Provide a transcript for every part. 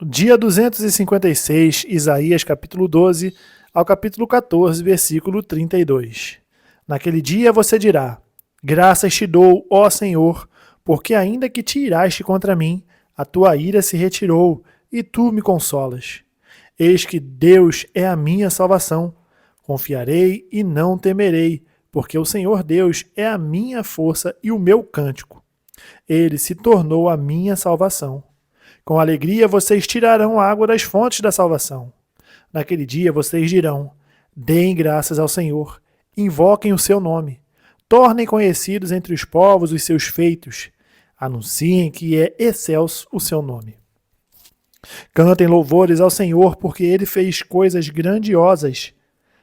Dia 256, Isaías capítulo 12 ao capítulo 14, versículo 32. Naquele dia você dirá: Graças te dou, ó Senhor, porque ainda que te iraste contra mim, a tua ira se retirou e tu me consolas. Eis que Deus é a minha salvação. Confiarei e não temerei, porque o Senhor Deus é a minha força e o meu cântico. Ele se tornou a minha salvação. Com alegria vocês tirarão água das fontes da salvação. Naquele dia vocês dirão: Deem graças ao Senhor, invoquem o seu nome, tornem conhecidos entre os povos os seus feitos, anunciem que é excelso o seu nome. Cantem louvores ao Senhor, porque ele fez coisas grandiosas.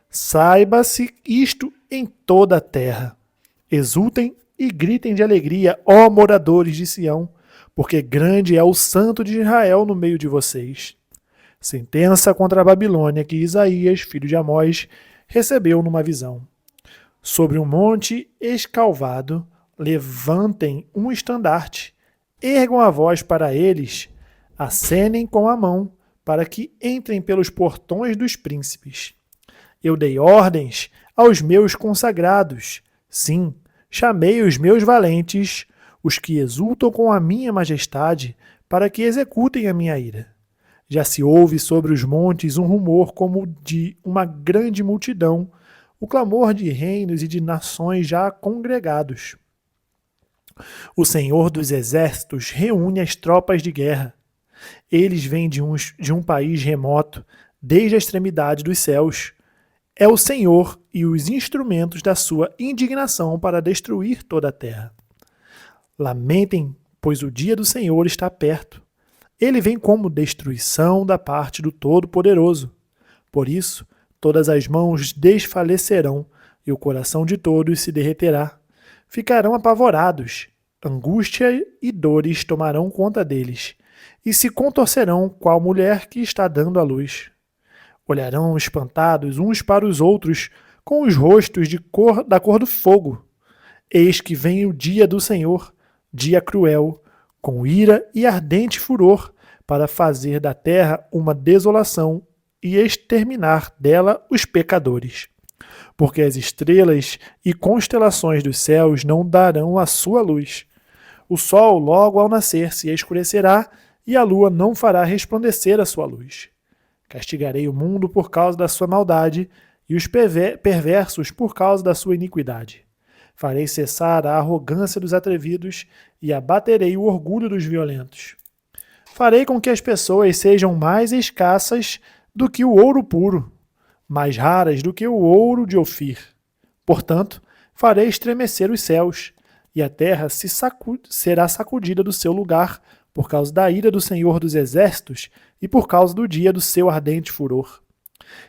Saiba-se isto em toda a terra. Exultem e gritem de alegria, ó moradores de Sião, porque grande é o Santo de Israel no meio de vocês. Sentença contra a Babilônia que Isaías, filho de Amós, recebeu numa visão. Sobre um monte escalvado, levantem um estandarte, ergam a voz para eles, acenem com a mão, para que entrem pelos portões dos príncipes. Eu dei ordens aos meus consagrados, sim, chamei os meus valentes, os que exultam com a minha majestade, para que executem a minha ira. Já se ouve sobre os montes um rumor como de uma grande multidão, o clamor de reinos e de nações já congregados. O Senhor dos Exércitos reúne as tropas de guerra. Eles vêm de um país remoto, desde a extremidade dos céus. É o Senhor e os instrumentos da sua indignação para destruir toda a terra. Lamentem, pois o dia do Senhor está perto. Ele vem como destruição da parte do Todo-Poderoso. Por isso, todas as mãos desfalecerão e o coração de todos se derreterá. Ficarão apavorados, angústia e dores tomarão conta deles, e se contorcerão qual mulher que está dando à luz. Olharão espantados uns para os outros, com os rostos da cor do fogo. Eis que vem o dia do Senhor, dia cruel, com ira e ardente furor, para fazer da terra uma desolação e exterminar dela os pecadores. Porque as estrelas e constelações dos céus não darão a sua luz. O sol logo ao nascer se escurecerá e a lua não fará resplandecer a sua luz. Castigarei o mundo por causa da sua maldade e os perversos por causa da sua iniquidade. Farei cessar a arrogância dos atrevidos e abaterei o orgulho dos violentos. Farei com que as pessoas sejam mais escassas do que o ouro puro, mais raras do que o ouro de Ofir. Portanto, farei estremecer os céus, e a terra será sacudida do seu lugar por causa da ira do Senhor dos Exércitos e por causa do dia do seu ardente furor.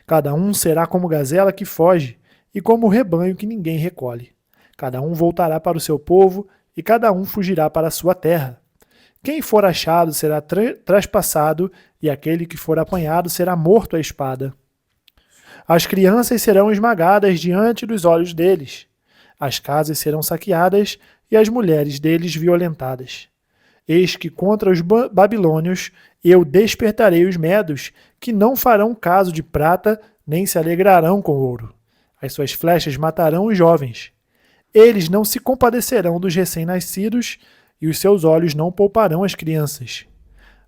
Cada um será como gazela que foge e como rebanho que ninguém recolhe. Cada um voltará para o seu povo e cada um fugirá para a sua terra. Quem for achado será traspassado e aquele que for apanhado será morto à espada. As crianças serão esmagadas diante dos olhos deles. As casas serão saqueadas e as mulheres deles violentadas. Eis que contra os babilônios eu despertarei os medos, que não farão caso de prata, nem se alegrarão com ouro. As suas flechas matarão os jovens. Eles não se compadecerão dos recém-nascidos, e os seus olhos não pouparão as crianças.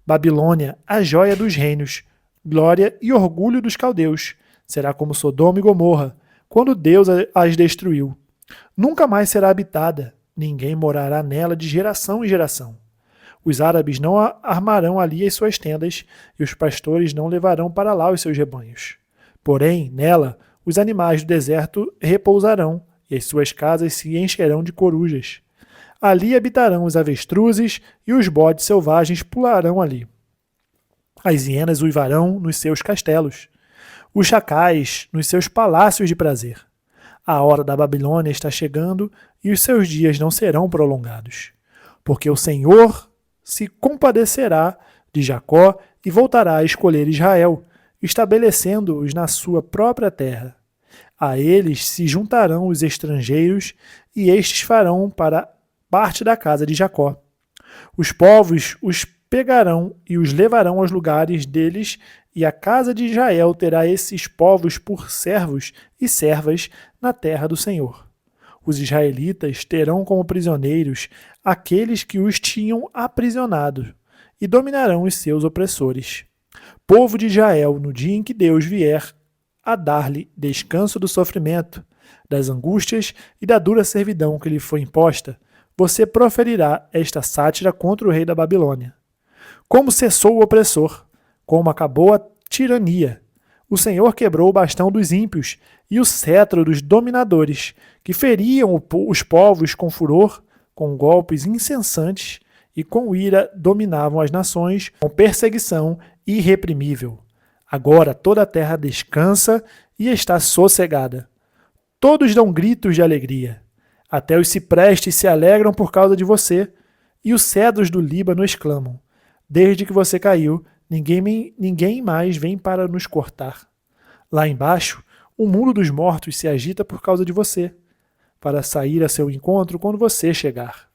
Babilônia, a joia dos reinos, glória e orgulho dos caldeus, será como Sodoma e Gomorra, quando Deus as destruiu. Nunca mais será habitada, ninguém morará nela de geração em geração. Os árabes não armarão ali as suas tendas, e os pastores não levarão para lá os seus rebanhos. Porém, nela, os animais do deserto repousarão, e as suas casas se encherão de corujas. Ali habitarão os avestruzes, e os bodes selvagens pularão ali. As hienas uivarão nos seus castelos, os chacais nos seus palácios de prazer. A hora da Babilônia está chegando, e os seus dias não serão prolongados. Porque o Senhor se compadecerá de Jacó e voltará a escolher Israel, estabelecendo-os na sua própria terra. A eles se juntarão os estrangeiros, e estes farão para parte da casa de Jacó. Os povos os pegarão e os levarão aos lugares deles, e a casa de Israel terá esses povos por servos e servas na terra do Senhor. Os israelitas terão como prisioneiros aqueles que os tinham aprisionados, e dominarão os seus opressores. Povo de Israel, no dia em que Deus vier a dar-lhe descanso do sofrimento, das angústias e da dura servidão que lhe foi imposta, você proferirá esta sátira contra o rei da Babilônia. Como cessou o opressor, como acabou a tirania. O Senhor quebrou o bastão dos ímpios e o cetro dos dominadores, que feriam os povos com furor, com golpes incessantes e com ira dominavam as nações, com perseguição irreprimível. Agora toda a terra descansa e está sossegada. Todos dão gritos de alegria. Até os ciprestes se alegram por causa de você, e os cedros do Líbano exclamam: desde que você caiu, ninguém mais vem para nos cortar. Lá embaixo, o mundo dos mortos se agita por causa de você, para sair a seu encontro quando você chegar.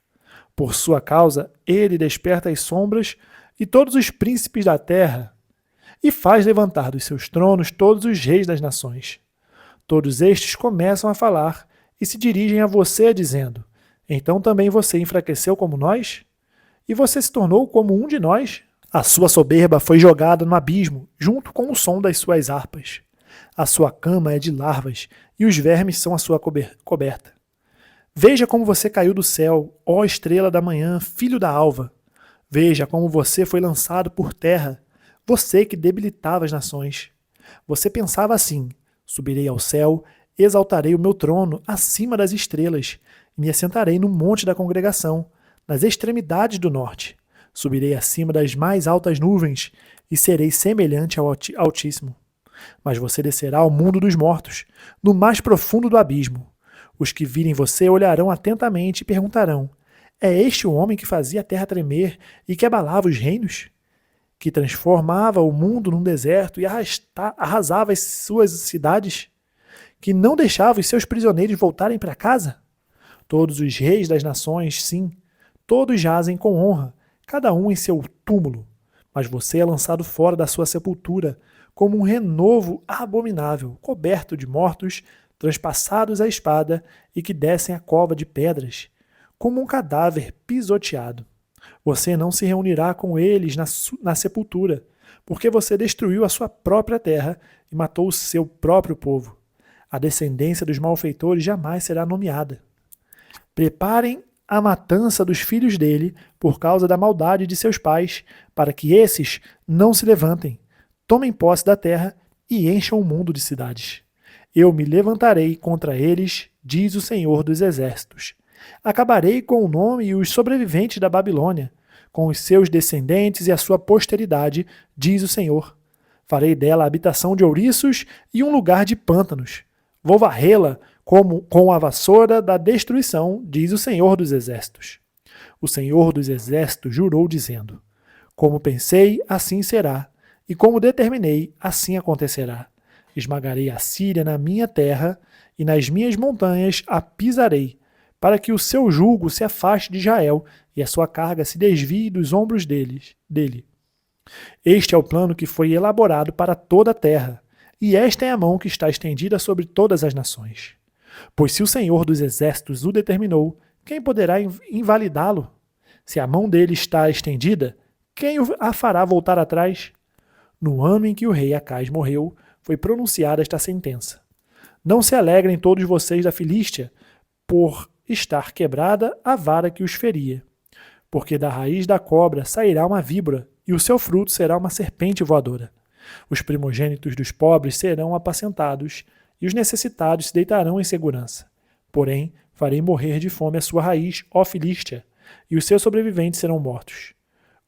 Por sua causa, ele desperta as sombras e todos os príncipes da terra, e faz levantar dos seus tronos todos os reis das nações. Todos estes começam a falar e se dirigem a você dizendo: então também você enfraqueceu como nós? E você se tornou como um de nós? A sua soberba foi jogada no abismo, junto com o som das suas harpas. A sua cama é de larvas, e os vermes são a sua coberta. Veja como você caiu do céu, ó estrela da manhã, filho da alva. Veja como você foi lançado por terra, você que debilitava as nações. Você pensava assim: subirei ao céu, exaltarei o meu trono acima das estrelas, e me assentarei no monte da congregação, nas extremidades do norte. Subirei acima das mais altas nuvens e serei semelhante ao Altíssimo. Mas você descerá ao mundo dos mortos, no mais profundo do abismo. Os que virem você olharão atentamente e perguntarão: é este o homem que fazia a terra tremer e que abalava os reinos? Que transformava o mundo num deserto e arrasava as suas cidades? Que não deixava os seus prisioneiros voltarem para casa? Todos os reis das nações, sim, todos jazem com honra, cada um em seu túmulo. Mas você é lançado fora da sua sepultura, como um renovo abominável, coberto de mortos, transpassados à espada e que descem a cova de pedras, como um cadáver pisoteado. Você não se reunirá com eles na sepultura, porque você destruiu a sua própria terra e matou o seu próprio povo. A descendência dos malfeitores jamais será nomeada. Preparem a matança dos filhos dele por causa da maldade de seus pais, para que esses não se levantem, tomem posse da terra e encham o mundo de cidades. Eu me levantarei contra eles, diz o Senhor dos Exércitos. Acabarei com o nome e os sobreviventes da Babilônia, com os seus descendentes e a sua posteridade, diz o Senhor. Farei dela habitação de ouriços e um lugar de pântanos. Vou varrê-la com a vassoura da destruição, diz o Senhor dos Exércitos. O Senhor dos Exércitos jurou, dizendo: como pensei, assim será, e como determinei, assim acontecerá. Esmagarei a Síria na minha terra, e nas minhas montanhas a pisarei, para que o seu jugo se afaste de Israel e a sua carga se desvie dos ombros dele. Este é o plano que foi elaborado para toda a terra, e esta é a mão que está estendida sobre todas as nações. Pois se o Senhor dos Exércitos o determinou, quem poderá invalidá-lo? Se a mão dele está estendida, quem a fará voltar atrás? No ano em que o rei Acaz morreu, foi pronunciada esta sentença: não se alegrem todos vocês da Filístia, por estar quebrada a vara que os feria. Porque da raiz da cobra sairá uma víbora, e o seu fruto será uma serpente voadora. Os primogênitos dos pobres serão apacentados, e os necessitados se deitarão em segurança. Porém, farei morrer de fome a sua raiz, ó Filístia, e os seus sobreviventes serão mortos.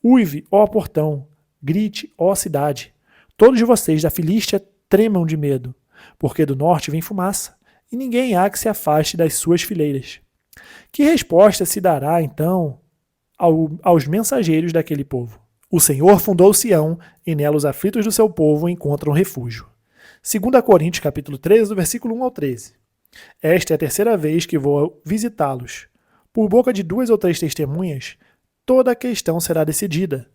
Uive, ó portão, grite, ó cidade. Todos vocês da Filístia tremam de medo, porque do norte vem fumaça, e ninguém há que se afaste das suas fileiras. Que resposta se dará, então, aos mensageiros daquele povo? O Senhor fundou Sião, e nela os aflitos do seu povo encontram refúgio. 2 Coríntios capítulo 13, do versículo 1 ao 13. Esta é a terceira vez que vou visitá-los. Por boca de 2 ou 3 testemunhas, toda a questão será decidida.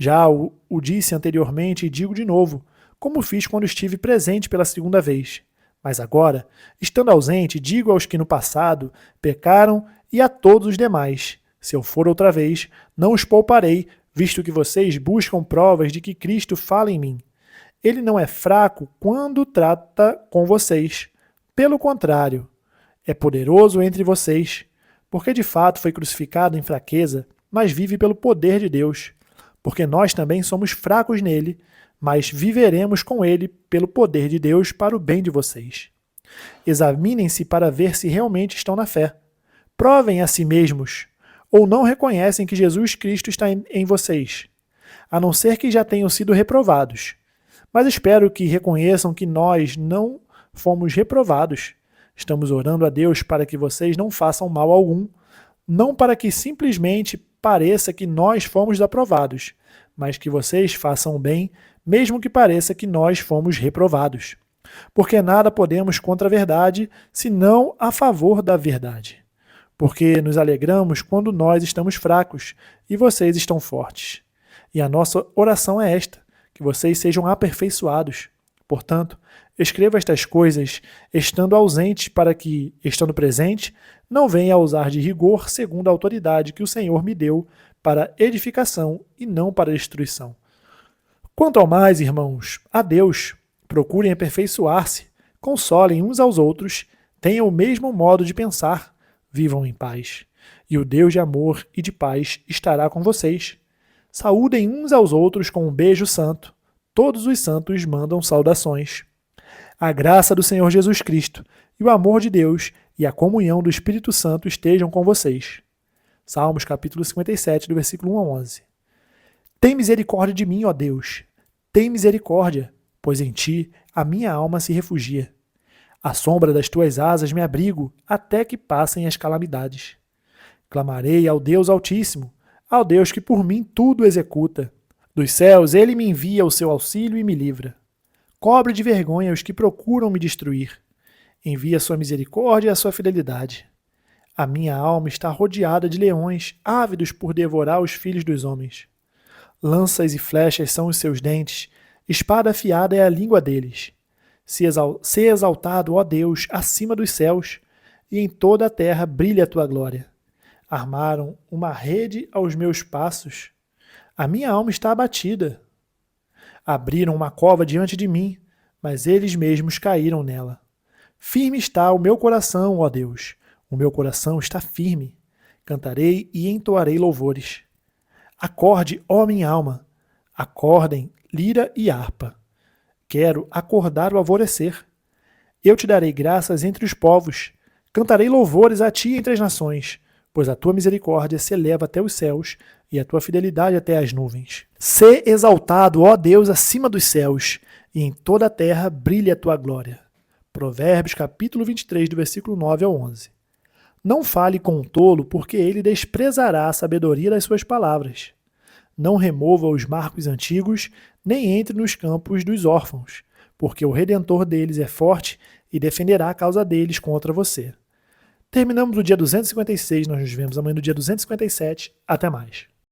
Já o disse anteriormente e digo de novo, como fiz quando estive presente pela segunda vez. Mas agora, estando ausente, digo aos que no passado pecaram e a todos os demais. Se eu for outra vez, não os pouparei, visto que vocês buscam provas de que Cristo fala em mim. Ele não é fraco quando trata com vocês. Pelo contrário, é poderoso entre vocês, porque de fato foi crucificado em fraqueza, mas vive pelo poder de Deus. Porque nós também somos fracos nele, mas viveremos com ele pelo poder de Deus para o bem de vocês. Examinem-se para ver se realmente estão na fé. Provem a si mesmos, ou não reconhecem que Jesus Cristo está em vocês, a não ser que já tenham sido reprovados. Mas espero que reconheçam que nós não fomos reprovados. Estamos orando a Deus para que vocês não façam mal algum, não para que simplesmente pareça que nós fomos aprovados, mas que vocês façam o bem, mesmo que pareça que nós fomos reprovados. Porque nada podemos contra a verdade, senão a favor da verdade. Porque nos alegramos quando nós estamos fracos e vocês estão fortes. E a nossa oração é esta, que vocês sejam aperfeiçoados. Portanto, escreva estas coisas estando ausente para que, estando presente, não venha a usar de rigor segundo a autoridade que o Senhor me deu para edificação e não para destruição. Quanto ao mais, irmãos, a Deus, procurem aperfeiçoar-se, consolem uns aos outros, tenham o mesmo modo de pensar, vivam em paz. E o Deus de amor e de paz estará com vocês. Saúdem uns aos outros com um beijo santo. Todos os santos mandam saudações. A graça do Senhor Jesus Cristo e o amor de Deus e a comunhão do Espírito Santo estejam com vocês. Salmos capítulo 57, do versículo 1 a 11. Tem misericórdia de mim, ó Deus. Tem misericórdia, pois em ti a minha alma se refugia. À sombra das tuas asas me abrigo, até que passem as calamidades. Clamarei ao Deus Altíssimo, ao Deus que por mim tudo executa. Dos céus ele me envia o seu auxílio e me livra. Cobre de vergonha os que procuram me destruir. Envia a sua misericórdia e a sua fidelidade. A minha alma está rodeada de leões, ávidos por devorar os filhos dos homens. Lanças e flechas são os seus dentes, espada afiada é a língua deles. Se exaltado, ó Deus, acima dos céus, e em toda a terra brilha a tua glória. Armaram uma rede aos meus passos. A minha alma está abatida. Abriram uma cova diante de mim, mas eles mesmos caíram nela. Firme está o meu coração, ó Deus. O meu coração está firme. Cantarei e entoarei louvores. Acorde, ó minha alma. Acordem, lira e harpa. Quero acordar o alvorecer. Eu te darei graças entre os povos. Cantarei louvores a ti entre as nações, pois a tua misericórdia se eleva até os céus e a tua fidelidade até as nuvens. Sê exaltado, ó Deus, acima dos céus, e em toda a terra brilhe a tua glória. Provérbios capítulo 23, do versículo 9 ao 11. Não fale com um tolo, porque ele desprezará a sabedoria das suas palavras. Não remova os marcos antigos, nem entre nos campos dos órfãos, porque o Redentor deles é forte e defenderá a causa deles contra você. Terminamos o dia 256, nós nos vemos amanhã no dia 257. Até mais.